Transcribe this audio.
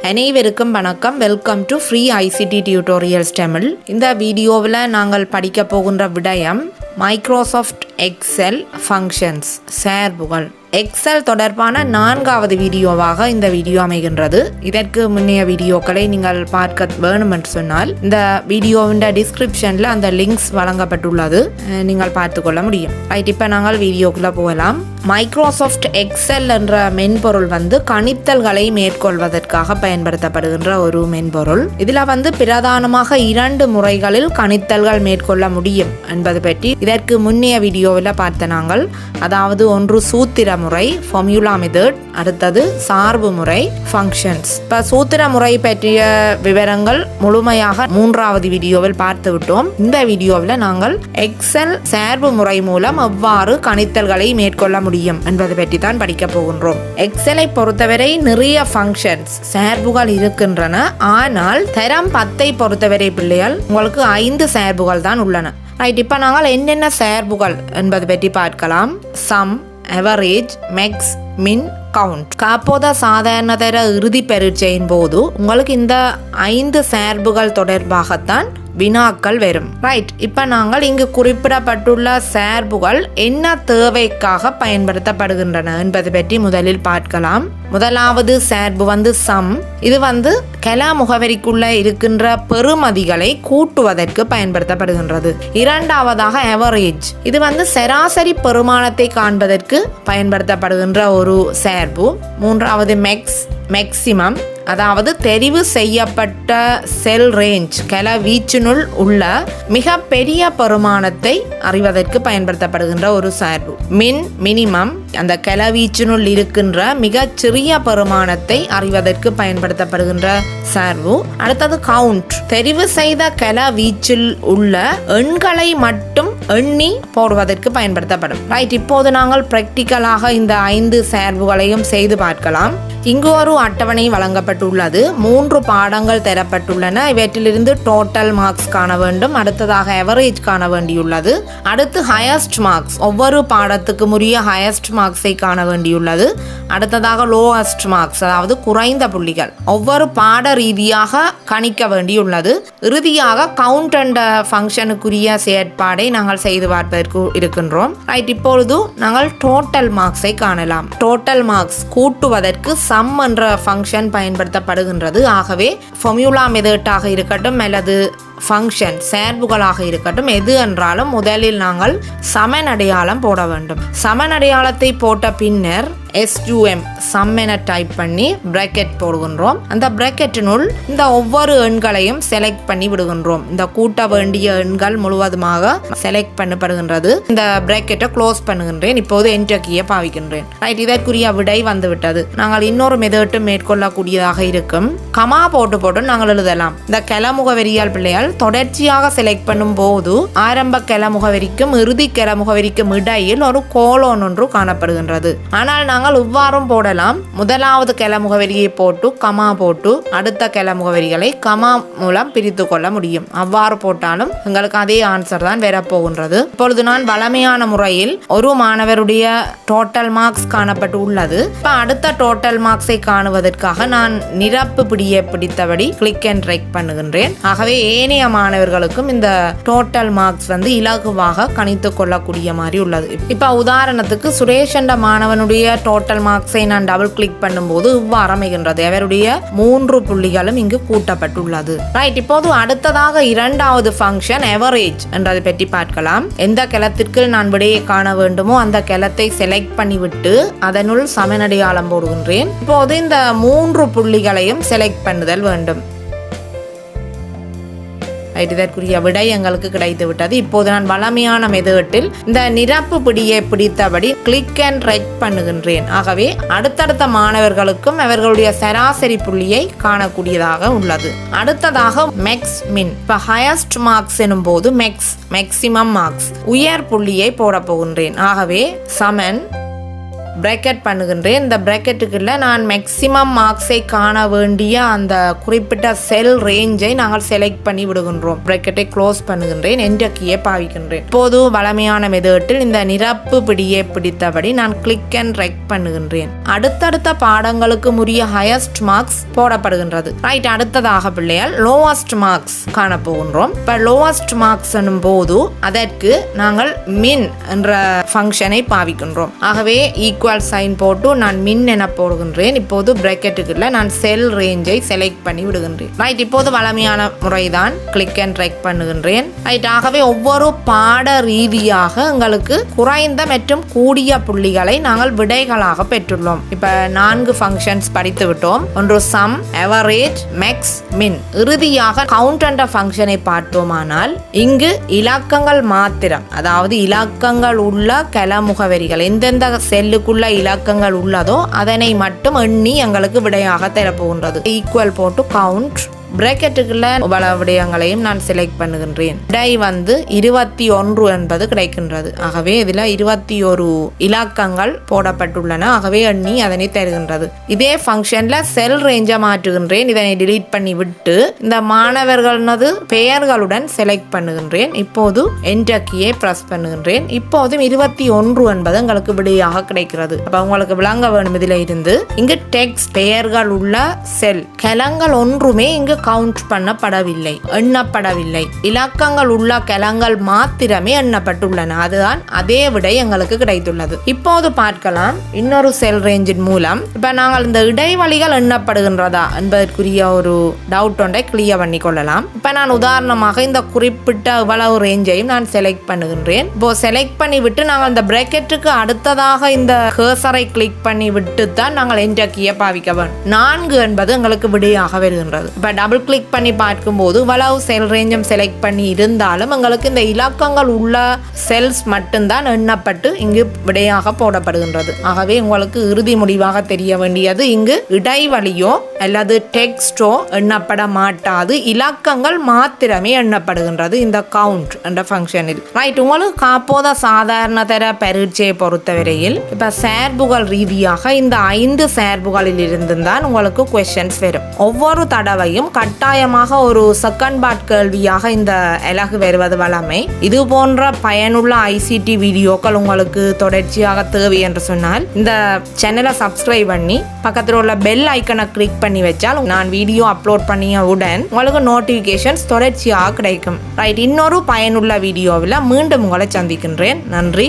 அனைவருக்கும் வணக்கம். Welcome to free ICT tutorials Tamil. இந்த வீடியோவில் நாங்கள் படிக்க போகின்ற விடயம் மைக்ரோசாஃப்ட் எக்ஸல் ஃபங்க்ஷன்ஸ் சேர்ப்புகள். எக்ஸல் தொடர்பான 4வது வீடியோவாக இந்த வீடியோ அமைகின்றது. இதற்கு முன்னைய வீடியோக்களை நீங்கள் பார்க்க வேணும் என்று சொன்னால் இந்த வீடியோவின் டிஸ்கிரிப்ஷனில் அந்த லிங்க்ஸ் வழங்கப்பட்டுள்ளது, நீங்கள் பார்த்துக்கொள்ள முடியும். ரைட், இப்போ நாங்கள் வீடியோக்குள்ளே போகலாம். மைக்ரோசாஃப்ட் எக்ஸல் என்ற மென்பொருள் கணித்தல்களை மேற்கொள்வதற்காக பயன்படுத்தப்படுகின்ற ஒரு மென்பொருள். இதில் பிரதானமாக 2 முறைகளில் கணித்தல்கள் மேற்கொள்ள முடியும் என்பது பற்றி இதற்கு முன்னைய வீடியோவில் பார்த்த நாங்கள். அதாவது ஒன்று சூத்திர முறை ஃபார்முலா மெத்தட், அடுத்தது சார்பு முறை ஃபங்க்ஷன்ஸ். இப்போ சூத்திர முறை பற்றிய விவரங்கள் முழுமையாக 3வது வீடியோவில் பார்த்து விட்டோம். இந்த வீடியோவில் நாங்கள் எக்ஸல் சார்பு முறை மூலம் எவ்வாறு கணித்தல்களை மேற்கொள்ள முடியும் என்பது பற்றி தான் படிக்க போகின்றோம். எக்ஸலை பொறுத்தவரை நிறைய ஃபங்க்ஷன்ஸ் சார்புகள் இருக்கின்றன. ஆனால் தரம் 10ஐ பொறுத்தவரை பிள்ளைகள் உங்களுக்கு 5 சார்புகள் தான் உள்ளன. ரைட், இப்போ நாங்கள் என்னென்ன சார்புகள் என்பது பற்றி பார்க்கலாம். சம், அவரேஜ், மேக்ஸ், மின், கவுண்ட். காப்போத சாதாரண தர இறுதி பரீட்சையின் போது உங்களுக்கு இந்த 5 சார்புகள் தொடர்பாகத்தான் வினாக்கள் வரும். ரைட், இப்போ நாங்கள் இங்கு குறிப்பிடப்பட்டுள்ள சார்புகள் என்ன தேவைக்காக பயன்படுத்தப்படுகின்றன என்பது பற்றி முதலில் பார்க்கலாம். முதலாவது சார்பு சம். இது கல முகவரிக்குள்ள இருக்கின்ற பெறுமதிகளை கூட்டுவதற்கு பயன்படுத்தப்படுகின்றது. இரண்டாவதாக அவரேஜ். இது சராசரி பெருமானத்தை காண்பதற்கு பயன்படுத்தப்படுகின்ற ஒரு சார்பு. மூன்றாவது மேக்சிமம், அதாவது தெரிவு செய்யப்பட்ட செல் ரேஞ்ச் கல வீச்சினுள் உள்ள மிக பெரிய பெருமானத்தை அறிவதற்கு பயன்படுத்தப்படுகின்ற ஒரு சார்பு. மினிமம், அந்த கல வீச்சினுள் இருக்கின்ற மிக சிறிய பெருமானத்தை அறிவதற்கு பயன்படுத்தப்படுகின்ற சார்பு. அடுத்தது கவுண்ட். தெரிவு செய்த கல வீச்சில் உள்ள எண்களை மட்டும் எண்ணி போடுவதற்கு பயன்படுத்தப்படும். ரைட், இப்போது நாங்கள் பிராக்டிக்கலாக இந்த 5 சார்புகளையும் செய்து பார்க்கலாம். இங்கு ஒரு அட்டவணை வழங்கப்பட்டுள்ளது. 3 பாடங்கள் தரப்பட்டுள்ளன. இவற்றிலிருந்து டோட்டல் மார்க்ஸ் காண வேண்டும். அடுத்ததாக அவரேஜ் காண வேண்டியுள்ளது. அடுத்து ஹையஸ்ட் மார்க்ஸ், ஒவ்வொரு பாடத்துக்கும் உரிய ஹையஸ்ட் மார்க்ஸை காண வேண்டியுள்ளது. அடுத்ததாக லோவஸ்ட் மார்க்ஸ், அதாவது குறைந்த புள்ளிகள் ஒவ்வொரு பாட ரீதியாக கணிக்க வேண்டியுள்ளது. இறுதியாக கவுண்ட் என்ற ஃபங்க்ஷனுக்குரிய செயற்பாடை நாங்கள் செய்து பார்ப்பதற்கு இருக்கின்றோம். ரைட், இப்பொழுது நாங்கள் டோட்டல் மார்க்ஸை காணலாம். டோட்டல் மார்க்ஸ் கூட்டுவதற்கு சம் என்ற ஃபங்க்ஷன் பயன்படுத்தப்படுகின்றது. ஆகவே ஃபார்முலா மெத்தடாக இருக்கட்டும் அல்லது ஃபங்க்ஷன் சார்புகளாக இருக்கட்டும், எது என்றாலும் முதலில் நாங்கள் சமன் அடையாளம் போட வேண்டும். சமன் அடையாளத்தை போட்ட பின்னர் SUM சம் என டைப் பண்ணி பிராக்கெட் போடுகின்றோம். அந்த பிராக்கெட்டினுள் இந்த ஒவ்வொரு எண்களையும் செலக்ட் பண்ணி விடுகின்றோம். இந்த கூட்ட வேண்டிய எண்கள் முழுவதுமாக செலக்ட் பண்ணப்படுகின்றது. இந்த பிராக்கெட்டை க்ளோஸ் பண்ணுகின்றேன். இப்போது என்டர் கீயை பாவிக்கின்றேன். ரைட், இதற்குரிய விடை வந்துவிட்டது. நாங்கள் இன்னொரு மெத்தட்டும் மேற்கொள்ளக்கூடியதாக இருக்கும். கமா போட்டு நாங்கள் எழுதலாம். இந்த கல முகவரியால் பிள்ளைகள் தொடர்ச்சியாக செலக்ட் பண்ணும் போது ஆரம்ப கல முகவரிக்கும் இறுதி கல முகவரிக்கும் இடையில் ஒரு கோலோன் ஒன்று காணப்படுகின்றது. ஆனால் நாங்கள் இவ்வாறும் போடலாம். முதலாவது கல முகவரியை போட்டு கமா போட்டு அடுத்த கல முகவரிகளை கமா மூலம் பிரித்து கொள்ள முடியும். அவ்வாறு போட்டாலும் எங்களுக்கு அதே ஆன்சர் தான் வரப்போகின்றது. இப்பொழுது நான் வழமையான முறையில் ஒரு மாணவருடைய டோட்டல் மார்க்ஸ் காணப்பட்டு உள்ளது. இப்ப அடுத்த டோட்டல் மார்க்ஸை காணுவதற்காக நான் நிரப்பு பிடியை பிடித்தபடி கிளிக் அண்ட் ட்ராக் பண்ணுகின்றேன். ஆகவே ஏனைய மாணவர்களுக்கும் இந்த டோட்டல் மார்க்ஸ் இலகுவாக கணித்துக் கொள்ளக்கூடிய மாதிரி உள்ளது. இப்ப உதாரணத்துக்கு சுரேஷ் என்ற மாணவனுடைய டோட்டல் மார்க்ஸை நான் டபுள் கிளிக் பண்ணும்போது இவ்வாறு அமைகின்றது. அவருடைய 3 புள்ளிகளும் இங்கு கூட்டப்பட்டுள்ளது. ரைட், இப்போது அடுத்ததாக 2வது ஃபங்க்ஷன் அவரேஜ் என்றதை பற்றி பார்க்கலாம். எந்த கலத்திற்கு நான் விடையை காண வேண்டுமோ அந்த கலத்தை செலக்ட் பண்ணிவிட்டு அதனுள் சமனடையாளம் போடுகின்றேன். இப்போது இந்த 3 புள்ளிகளையும் செலக்ட் பண்ணுதல் வேண்டும். இதற்குரிய விடை எங்களுக்கு கிடைத்து விட்டது. இப்போது நான் வழமையான மெத்தடில் இந்த நிரப்பு பிடியை பிடித்தபடி கிளிக் அண்ட் ட்ராக் பண்ணுகின்றேன். ஆகவே அடுத்தடுத்த மாணவர்களுக்கும் அவர்களுடைய சராசரி புள்ளியை காணக்கூடியதாக உள்ளது. அடுத்ததாக மேக்ஸ் மின். இப்ப ஹையஸ்ட் மார்க்ஸ் எனும் போது மேக்சிமம் மார்க்ஸ் உயர் புள்ளியை போட போகின்றேன். ஆகவே சமன் பிரேக்கெட் பண்ணுகின்றேன். இந்த பிரேக்கெட்டுக்குள்ள நான் மேக்ஸிமம் மார்க்ஸை காண வேண்டிய அந்த குறிப்பிட்ட செல் ரேஞ்சை நாங்கள் செலக்ட் பண்ணி விடுகின்றோம். பிரேக்கெட்டை க்ளோஸ் பண்ணுகின்றேன். என்டர் கீயை பாவிக்கின்றேன். இப்போது வழமையான மெத்தடில் இந்த நிரப்பு பிடியை பிடித்தபடி நான் கிளிக் அண்ட் ட்ராக் பண்ணுகின்றேன். அடுத்தடுத்த பாடங்களுக்கு உரிய ஹையஸ்ட் மார்க்ஸ் போடப்படுகின்றது. ரைட், அடுத்ததாக பிள்ளைகள் லோவஸ்ட் மார்க்ஸ் காண போகின்றோம். இப்போ லோவஸ்ட் மார்க்ஸ் என்னும் போது அதற்கு நாங்கள் மின் என்ற ஃபங்க்ஷனை பாவிக்கின்றோம். ஆகவே ஈக்குவல் சைன் போட்டு நான் மின் என போடுகின்றேன். இப்போது பிரேக்கெட்டுக்குள்ள நான் செல் ரேஞ்சை செலக்ட் பண்ணி விடுகின்றேன். ரைட், இப்போது வழமையான முறைதான் கிளிக் அண்ட் ட்ராக் பண்ணுகின்றேன். ரைட், ஆகவே ஒவ்வொரு பாட ரீதியாக எங்களுக்கு குறைந்த மற்றும் கூடிய புள்ளிகளை நாங்கள் விடைகளாக பெற்றுள்ளோம். இப்ப 4 ஃபங்க்ஷன்ஸ் படித்து விட்டோம். ஒன்று சம், எவரேஜ், மேக்ஸ், மின். இறுதியாக கவுண்ட் என்ற ஃபங்க்ஷனை பார்த்தோமானால் இங்கு இலக்கங்கள் மாத்திரம், அதாவது இலக்கங்கள் உள்ள கலமுகவரிகள் எந்தெந்த செல்லுக்குள்ள இலக்கங்கள் உள்ளதோ அதனை மட்டும் எண்ணி எங்களுக்கு விடையாக தரப்போகின்றது. ஈக்குவல் போட்டு கவுண்ட் பிரேக்கெட்டுக்குள்ள பல விடயங்களையும் நான் செலக்ட் பண்ணுகின்றேன். விடை 21 என்பது கிடைக்கின்றது. ஆகவே இதில் 21 இலக்கங்கள் போடப்பட்டுள்ளன. ஆகவே எண்ணி அதனை தருகின்றது. இதே ஃபங்க்ஷன்ல செல் ரேஞ்சை மாற்றுகின்றேன். இதனை டிலீட் பண்ணி விட்டு இந்த மாணவர்களது பெயர்களுடன் செலக்ட் பண்ணுகின்றேன். இப்போது என்டர் கீயை பிரஸ் பண்ணுகின்றேன். இப்போதும் 21 என்பது எங்களுக்கு விடையாக கிடைக்கிறது. அப்ப உங்களுக்கு விளங்க வேண்டும். இதில் இருந்து இங்கு டெக்ஸ்ட் பெயர்கள் உள்ள செல் கலங்கள் ஒன்றுமே இங்கு கவுண்ட் பண்ணப்படவில்லை, எண்ணப்படவில்லை. இலக்கங்கள் உள்ள கலங்கள் மாத்திரமே எண்ணப்பட்டுள்ளன. அதுதான் அதே விடை எங்களுக்கு கிடைத்துள்ளது. இப்போது பார்க்கலாம் இன்னொரு செல் ரேஞ்சின் மூலம் இப்ப நாங்கள் இந்த இடைவெளிகள் எண்ணப்படுகின்றதா என்பதற்குரிய ஒரு டவுட் ஒன்றை கிளியர் பண்ணி கொள்ளலாம். இப்ப நான் உதாரணமாக இந்த குறிப்பிட்ட இவ்வளவு ரேஞ்சையும் நான் செலக்ட் பண்ணுகின்றேன். இப்போ செலக்ட் பண்ணி விட்டு நாங்கள் இந்த பிரேக்கெட்டுக்கு அடுத்ததாக இந்த கர்சரை கிளிக் பண்ணி விட்டு தான் நாங்கள் என்டர் கீயை பாவிக்க வேண்டும். 4 என்பது எங்களுக்கு விடையாக வருகின்றது. இப்ப டபுள் கிளிக் பண்ணி பார்க்கும்போது இவ்வளவு செல் ரேஞ்சும் செலக்ட் பண்ணி இருந்தாலும் எங்களுக்கு இந்த இலக்கங்கள் உள்ள செல்ஸ் மட்டும்தான் எண்ணப்பட்டு இங்கு விடையாக போடப்படுகின்றது. ஆகவே உங்களுக்கு இறுதி முடிவாக தெரிய வேண்டியது இங்கு இடைவெளியோ அல்லது டெக்ஸ்டோ எண்ணப்பட மாட்டாது, இலக்கங்கள் மாத்திரமே எண்ணப்படுகின்றது இந்த கவுண்ட் என்ற ஃபங்க்ஷனில். ரைட், உங்களுக்கு காப்போத சாதாரண தர பரீட்சையை பொறுத்தவரையில் இப்ப சார்புகள் ரீதியாக இந்த 5 சார்புகளில் இருந்து தான் உங்களுக்கு கொஸ்டின்ஸ் வரும். ஒவ்வொரு தடவையும் கட்டாயமாக ஒரு செகண்ட் பார்ட் கேள்வியாக இந்த அலகு வருவது வழமை. இது போன்ற பயனுள்ள ICT வீடியோக்கள் உங்களுக்கு தொடர்ச்சியாக தேவை என்று சொன்னால் இந்த சேனலை சப்ஸ்கிரைப் பண்ணி பக்கத்தில் உள்ள பெல் ஐக்கனை கிளிக் பண்ணி வச்சால் நான் வீடியோ அப்லோட் பண்ணிய உடன் உங்களுக்கு நோட்டிபிகேஷன்ஸ் தொடர்ச்சியாக கிடைக்கும். ரைட், இன்னொரு பயனுள்ள வீடியோவில் மீண்டும் உங்களை சந்திக்கின்றேன். நன்றி.